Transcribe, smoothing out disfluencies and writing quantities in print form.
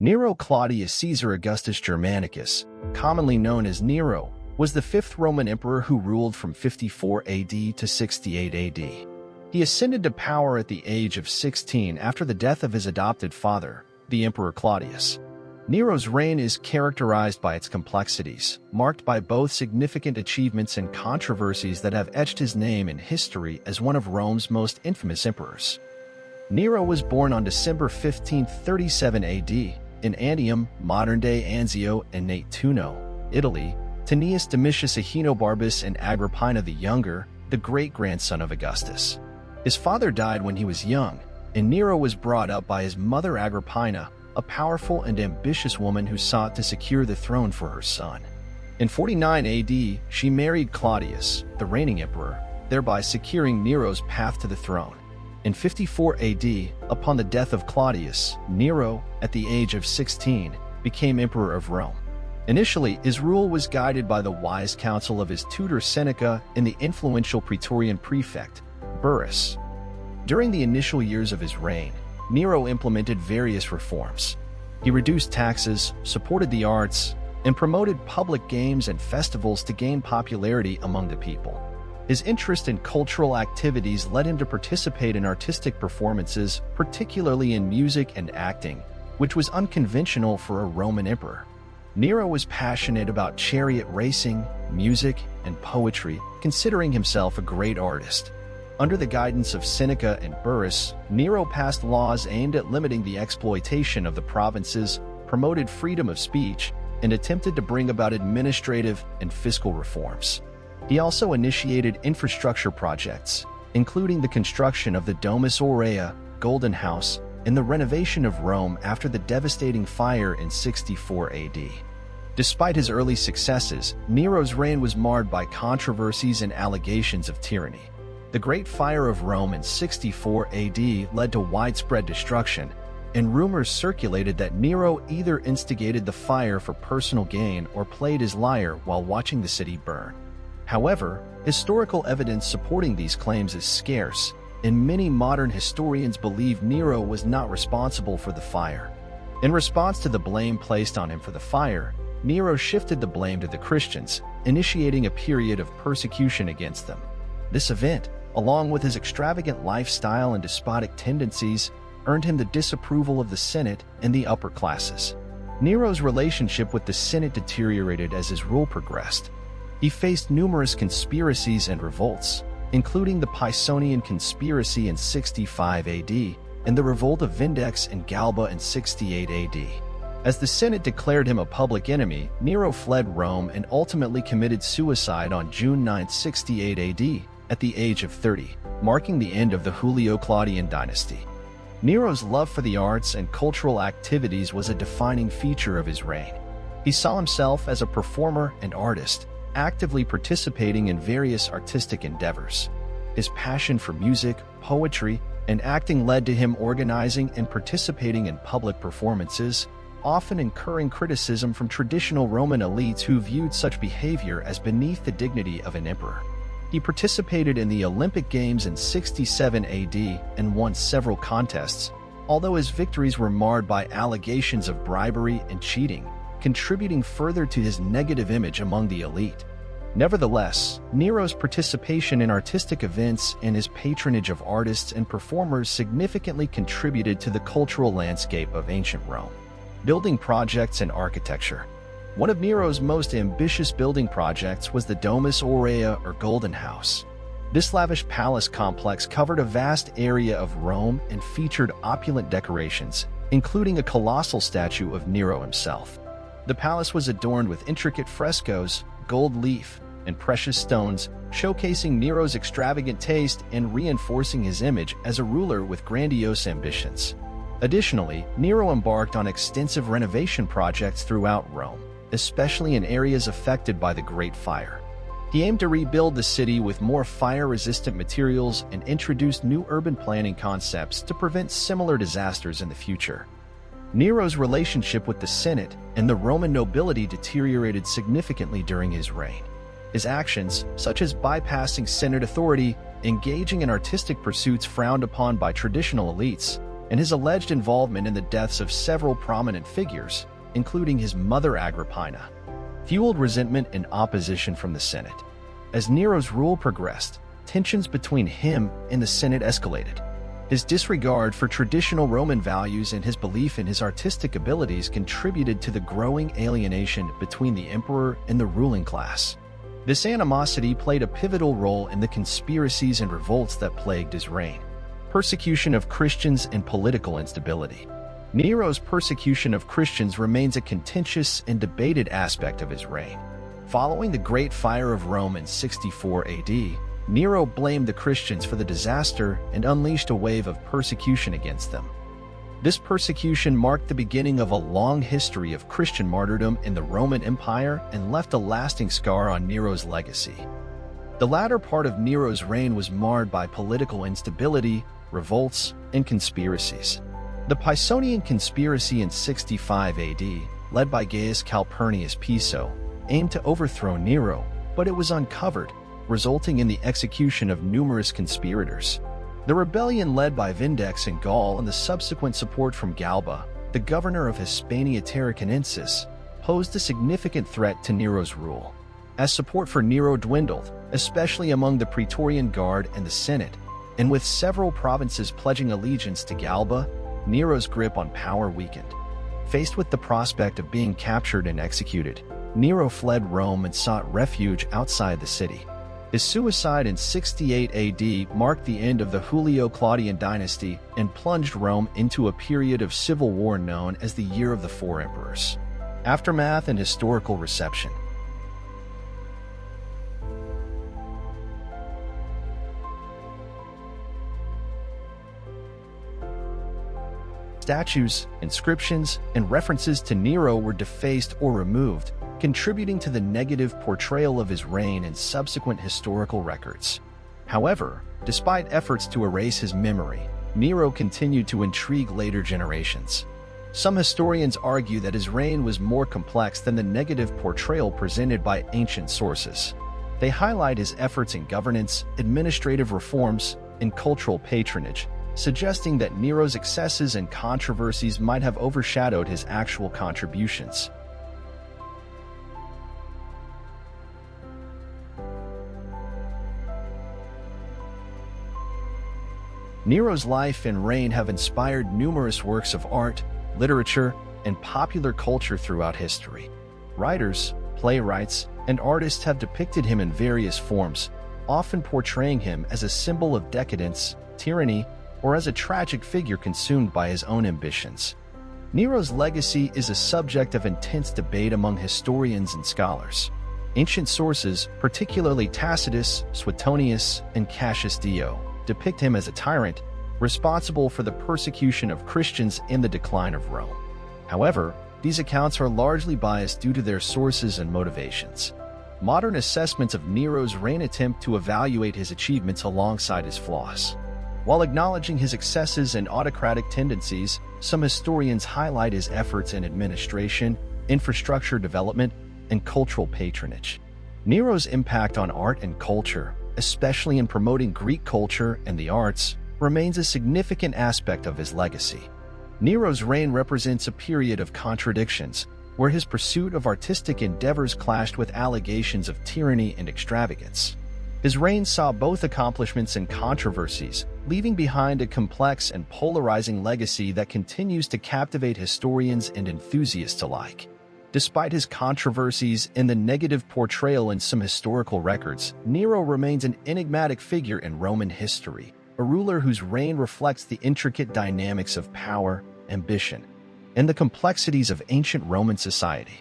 Nero Claudius Caesar Augustus Germanicus, commonly known as Nero, was the fifth Roman emperor who ruled from 54 AD to 68 AD. He ascended to power at the age of 16 after the death of his adopted father, the Emperor Claudius. Nero's reign is characterized by its complexities, marked by both significant achievements and controversies that have etched his name in history as one of Rome's most infamous emperors. Nero was born on December 15, 37 AD, in Antium, modern-day Anzio and Nettuno, Italy, to Gnaeus Domitius Ahenobarbus and Agrippina the Younger, the great-grandson of Augustus. His father died when he was young, and Nero was brought up by his mother Agrippina, a powerful and ambitious woman who sought to secure the throne for her son. In 49 AD, she married Claudius, the reigning emperor, thereby securing Nero's path to the throne. In 54 AD, upon the death of Claudius, Nero, at the age of 16, became emperor of Rome. Initially, his rule was guided by the wise counsel of his tutor Seneca and the influential Praetorian prefect, Burrus. During the initial years of his reign, Nero implemented various reforms. He reduced taxes, supported the arts, and promoted public games and festivals to gain popularity among the people. His interest in cultural activities led him to participate in artistic performances, particularly in music and acting, which was unconventional for a Roman emperor. Nero was passionate about chariot racing, music, and poetry, considering himself a great artist. Under the guidance of Seneca and Burrus, Nero passed laws aimed at limiting the exploitation of the provinces, promoted freedom of speech, and attempted to bring about administrative and fiscal reforms. He also initiated infrastructure projects, including the construction of the Domus Aurea, Golden House, and the renovation of Rome after the devastating fire in 64 AD. Despite his early successes, Nero's reign was marred by controversies and allegations of tyranny. The Great Fire of Rome in 64 AD led to widespread destruction, and rumors circulated that Nero either instigated the fire for personal gain or played his lyre while watching the city burn. However, historical evidence supporting these claims is scarce, and many modern historians believe Nero was not responsible for the fire. In response to the blame placed on him for the fire, Nero shifted the blame to the Christians, initiating a period of persecution against them. This event, along with his extravagant lifestyle and despotic tendencies, earned him the disapproval of the Senate and the upper classes. Nero's relationship with the Senate deteriorated as his rule progressed. He faced numerous conspiracies and revolts, including the Pisonian conspiracy in 65 AD and the revolt of Vindex and Galba in 68 AD. As the Senate declared him a public enemy, Nero fled Rome and ultimately committed suicide on June 9, 68 AD, at the age of 30, marking the end of the Julio-Claudian dynasty. Nero's love for the arts and cultural activities was a defining feature of his reign. He saw himself as a performer and artist, actively participating in various artistic endeavors. His passion for music, poetry, and acting led to him organizing and participating in public performances, often incurring criticism from traditional Roman elites who viewed such behavior as beneath the dignity of an emperor. He participated in the Olympic Games in 67 AD and won several contests, although his victories were marred by allegations of bribery and cheating, contributing further to his negative image among the elite. Nevertheless, Nero's participation in artistic events and his patronage of artists and performers significantly contributed to the cultural landscape of ancient Rome. Building projects and architecture. One of Nero's most ambitious building projects was the Domus Aurea, or Golden House. This lavish palace complex covered a vast area of Rome and featured opulent decorations, including a colossal statue of Nero himself. The palace was adorned with intricate frescoes, gold leaf, and precious stones, showcasing Nero's extravagant taste and reinforcing his image as a ruler with grandiose ambitions. Additionally, Nero embarked on extensive renovation projects throughout Rome, especially in areas affected by the Great Fire. He aimed to rebuild the city with more fire-resistant materials and introduced new urban planning concepts to prevent similar disasters in the future. Nero's relationship with the Senate and the Roman nobility deteriorated significantly during his reign. His actions, such as bypassing Senate authority, engaging in artistic pursuits frowned upon by traditional elites, and his alleged involvement in the deaths of several prominent figures, including his mother Agrippina, fueled resentment and opposition from the Senate. As Nero's rule progressed, tensions between him and the Senate escalated. His disregard for traditional Roman values and his belief in his artistic abilities contributed to the growing alienation between the emperor and the ruling class. This animosity played a pivotal role in the conspiracies and revolts that plagued his reign. Persecution of Christians and political instability. Nero's persecution of Christians remains a contentious and debated aspect of his reign. Following the Great Fire of Rome in 64 AD, Nero blamed the Christians for the disaster and unleashed a wave of persecution against them. This persecution marked the beginning of a long history of Christian martyrdom in the Roman Empire and left a lasting scar on Nero's legacy. The latter part of Nero's reign was marred by political instability, revolts, and conspiracies. The Pisonian conspiracy in 65 AD, led by Gaius Calpurnius Piso, aimed to overthrow Nero, but it was uncovered, resulting in the execution of numerous conspirators. The rebellion led by Vindex in Gaul and the subsequent support from Galba, the governor of Hispania Tarraconensis, posed a significant threat to Nero's rule. As support for Nero dwindled, especially among the Praetorian Guard and the Senate, and with several provinces pledging allegiance to Galba, Nero's grip on power weakened. Faced with the prospect of being captured and executed, Nero fled Rome and sought refuge outside the city. His suicide in 68 AD marked the end of the Julio-Claudian dynasty and plunged Rome into a period of civil war known as the Year of the Four Emperors. Aftermath and historical reception. Statues, inscriptions, and references to Nero were defaced or removed, contributing to the negative portrayal of his reign in subsequent historical records. However, despite efforts to erase his memory, Nero continued to intrigue later generations. Some historians argue that his reign was more complex than the negative portrayal presented by ancient sources. They highlight his efforts in governance, administrative reforms, and cultural patronage, suggesting that Nero's excesses and controversies might have overshadowed his actual contributions. Nero's life and reign have inspired numerous works of art, literature, and popular culture throughout history. Writers, playwrights, and artists have depicted him in various forms, often portraying him as a symbol of decadence, tyranny, or as a tragic figure consumed by his own ambitions. Nero's legacy is a subject of intense debate among historians and scholars. Ancient sources, particularly Tacitus, Suetonius, and Cassius Dio, depict him as a tyrant, responsible for the persecution of Christians and the decline of Rome. However, these accounts are largely biased due to their sources and motivations. Modern assessments of Nero's reign attempt to evaluate his achievements alongside his flaws. While acknowledging his excesses and autocratic tendencies, some historians highlight his efforts in administration, infrastructure development, and cultural patronage. Nero's impact on art and culture, especially in promoting Greek culture and the arts, remains a significant aspect of his legacy. Nero's reign represents a period of contradictions, where his pursuit of artistic endeavors clashed with allegations of tyranny and extravagance. His reign saw both accomplishments and controversies, leaving behind a complex and polarizing legacy that continues to captivate historians and enthusiasts alike. Despite his controversies and the negative portrayal in some historical records, Nero remains an enigmatic figure in Roman history, a ruler whose reign reflects the intricate dynamics of power, ambition, and the complexities of ancient Roman society.